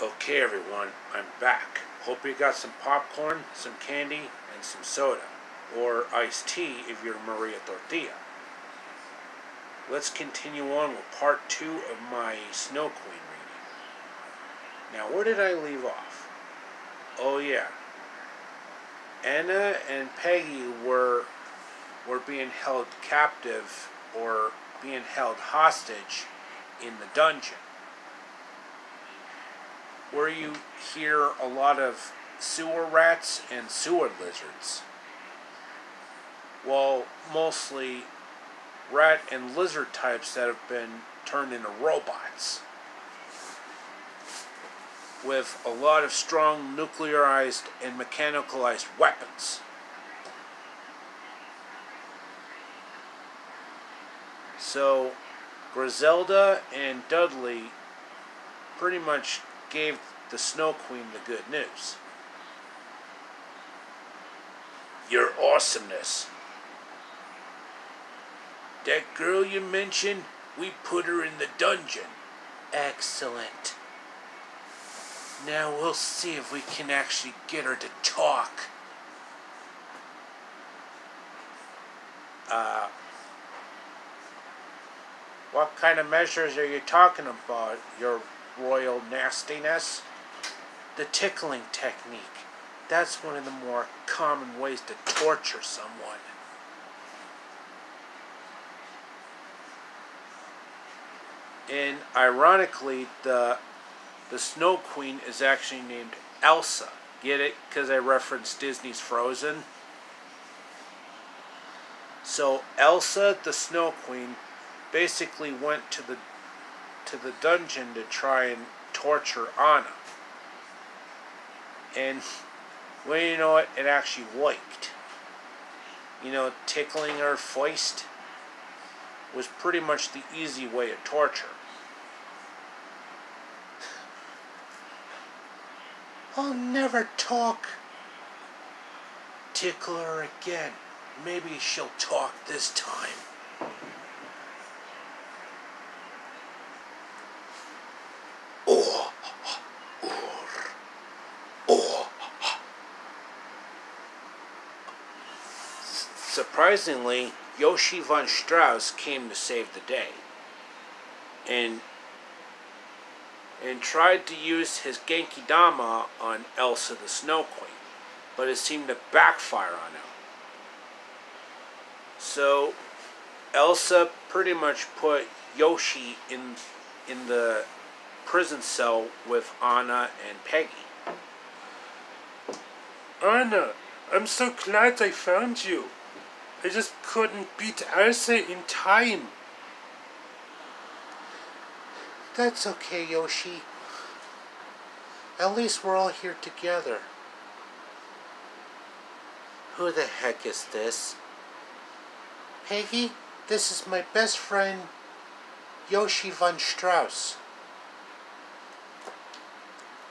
Okay everyone, I'm back. Hope you got some popcorn, some candy, and some soda. Or iced tea if you're Maria Tortilla. Let's continue on with part 2 of my Snow Queen reading. Now where did I leave off? Oh yeah. Anna and Peggy were being held captive or being held hostage in the dungeon, where you hear a lot of sewer rats and sewer lizards. Well, mostly rat and lizard types that have been turned into robots, with a lot of strong nuclearized and mechanicalized weapons. So, Griselda and Dudley pretty much gave the Snow Queen the good news. Your awesomeness. That girl you mentioned, we put her in the dungeon. Excellent. Now we'll see if we can actually get her to talk. What kind of measures are you talking about, your royal nastiness? The tickling technique. That's one of the more common ways to torture someone. And ironically, the Snow Queen is actually named Elsa. Get it? Because I referenced Disney's Frozen. So Elsa, the Snow Queen, basically went to the dungeon to try and torture Anna. And, well, you know what? It actually worked. You know, tickling her foist was pretty much the easy way to torture. I'll never talk. Tickle her again. Maybe she'll talk this time. Surprisingly, Yoshi von Strauss came to save the day, and tried to use his Genki Dama on Elsa the Snow Queen, but it seemed to backfire on him. So Elsa pretty much put Yoshi in the prison cell with Anna and Peggy. Anna, I'm so glad I found you. I just couldn't beat Elsa in time. That's okay, Yoshi. At least we're all here together. Who the heck is this? Peggy, this is my best friend, Yoshi von Strauss.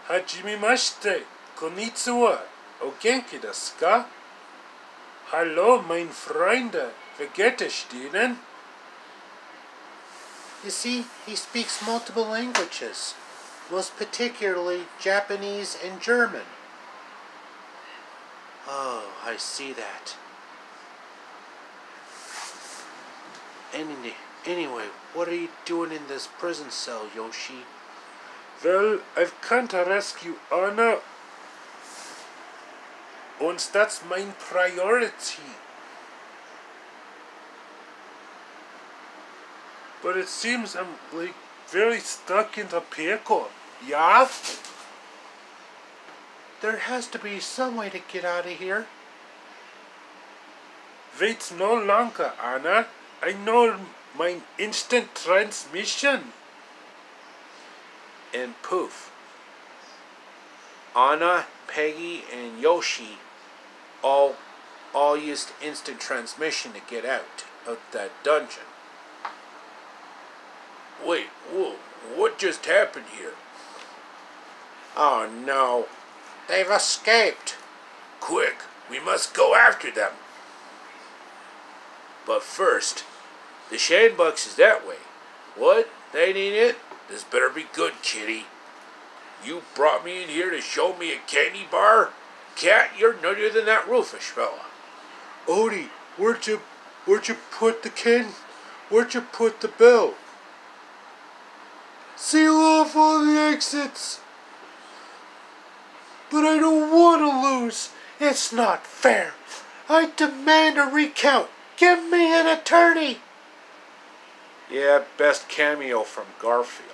Hajimemashite, konnichiwa, o genki desu ka? Hallo, mein Freunde, wie geht es Ihnen? You see, he speaks multiple languages, most particularly Japanese and German. Oh, I see that. Anyway, what are you doing in this prison cell, Yoshi? Well, I've come to rescue Anna. And that's my priority. But it seems I'm like very stuck in the pickle. Yeah? There has to be some way to get out of here. Wait no longer, Anna. I know my instant transmission. And poof. Anna, Peggy, and Yoshi all used instant transmission to get out of that dungeon. Wait, whoa, what just happened here? Oh no, they've escaped. Quick, we must go after them. But first, the shade box is that way. What? They need it? This better be good, kitty. You brought me in here to show me a candy bar? Cat, you're nuttier than that Rufus fella. Odie, where'd you put where'd you put the bell? Seal off all the exits. But I don't want to lose. It's not fair. I demand a recount. Give me an attorney. Yeah, best cameo from Garfield.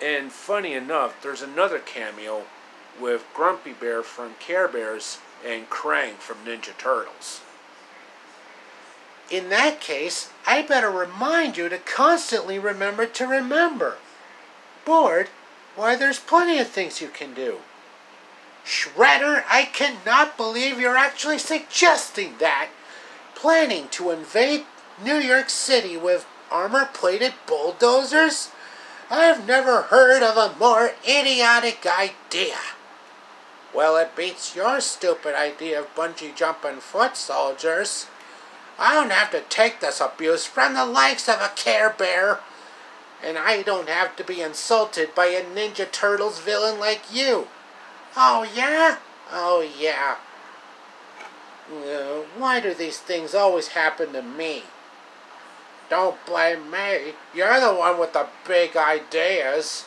And funny enough, there's another cameo with Grumpy Bear from Care Bears and Krang from Ninja Turtles. In that case, I better remind you to constantly remember to remember. Bored? Why, there's plenty of things you can do. Shredder, I cannot believe you're actually suggesting that. Planning to invade New York City with armor-plated bulldozers? I've never heard of a more idiotic idea. Well, it beats your stupid idea of bungee jumping foot soldiers. I don't have to take this abuse from the likes of a Care Bear. And I don't have to be insulted by a Ninja Turtles villain like you. Oh, yeah? Oh, yeah. Why do these things always happen to me? Don't blame me. You're the one with the big ideas.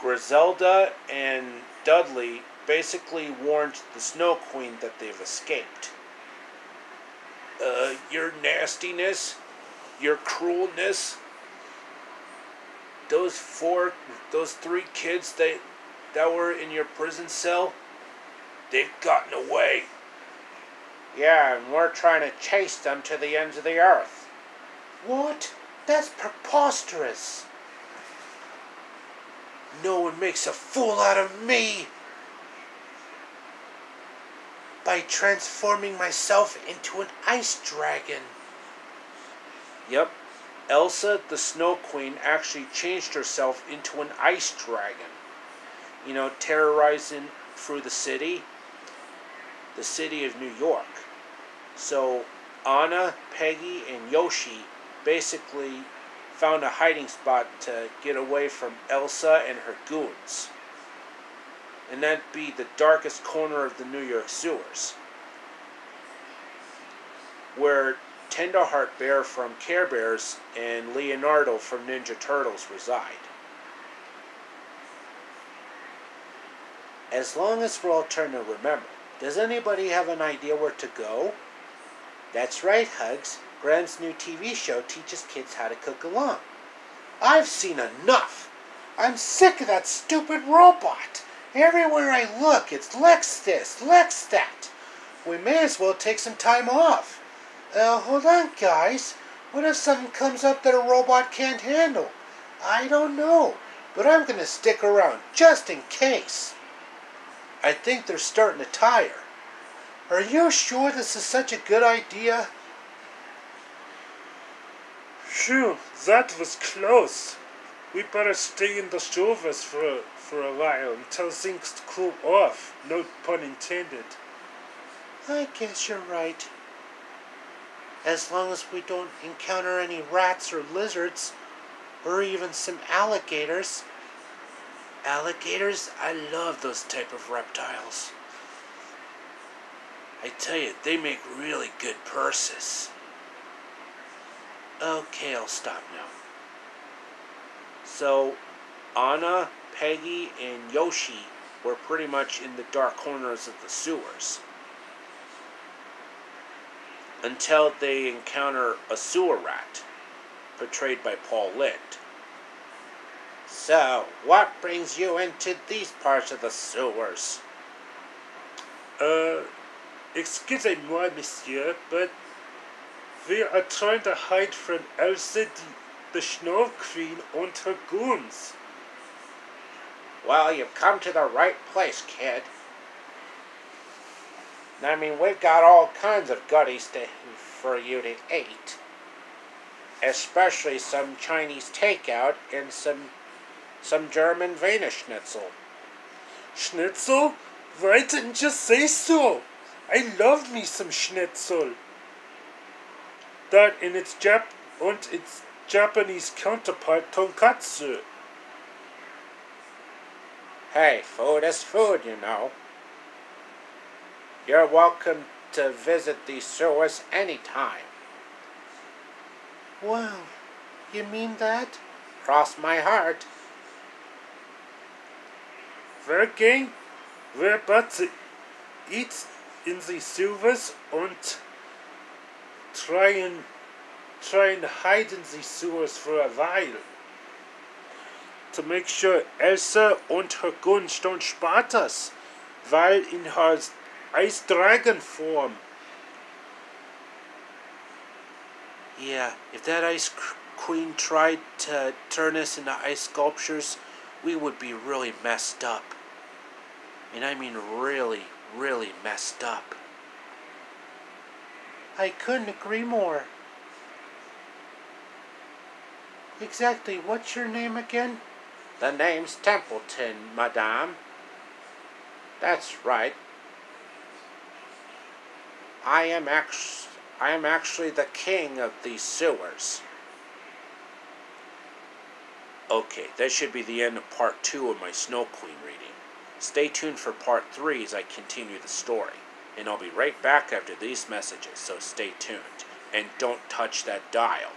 Griselda and Dudley basically warned the Snow Queen that they've escaped. Your nastiness, your cruelness, those three kids that were in your prison cell, they've gotten away. Yeah, and we're trying to chase them to the ends of the earth. What? That's preposterous. No one makes a fool out of me by transforming myself into an ice dragon. Yep, Elsa the Snow Queen actually changed herself into an ice dragon. You know, terrorizing through the city of New York. So Anna, Peggy, and Yoshi basically found a hiding spot to get away from Elsa and her goons. And that'd be the darkest corner of the New York sewers, where Tenderheart Bear from Care Bears and Leonardo from Ninja Turtles reside. As long as we're all trying to remember, does anybody have an idea where to go? That's right, Hugs. Graham's new TV show teaches kids how to cook along. I've seen enough. I'm sick of that stupid robot. Everywhere I look, it's Lex this, Lex that. We may as well take some time off. Hold on, guys. What if something comes up that a robot can't handle? I don't know, but I'm going to stick around just in case. I think they're starting to tire. Are you sure this is such a good idea? Phew, that was close. We better stay in the showers for a while until things cool off. No pun intended. I guess you're right. As long as we don't encounter any rats or lizards, or even some alligators. Alligators? I love those type of reptiles. I tell you, they make really good purses. Okay, I'll stop now. So, Anna, Peggy, and Yoshi were pretty much in the dark corners of the sewers, until they encounter a sewer rat, portrayed by Paul Lind. So, what brings you into these parts of the sewers? Excusez-moi, monsieur, but we are trying to hide from Elsa the Snow Queen and her goons. Well, you've come to the right place, kid. I mean, we've got all kinds of goodies for you to eat. Especially some Chinese takeout and some German Wiener Schnitzel. Schnitzel? Why didn't you say so? I love me some schnitzel. That in its Japanese counterpart, tonkatsu. Hey, food is food, you know. You're welcome to visit these sewers anytime. Wow, you mean that? Cross my heart. We're about to eat in the sewers and try and hide in the sewers for a while. To make sure Elsa and her guns don't spot us while in her ice dragon form. Yeah, if that ice queen tried to turn us into ice sculptures, we would be really messed up. And I mean really, really messed up. I couldn't agree more. Exactly, what's your name again? The name's Templeton, madame. That's right. I am actually the king of these sewers. Okay, that should be the end of part 2 of my Snow Queen reading. Stay tuned for part 3 as I continue the story. And I'll be right back after these messages, so stay tuned. And don't touch that dial.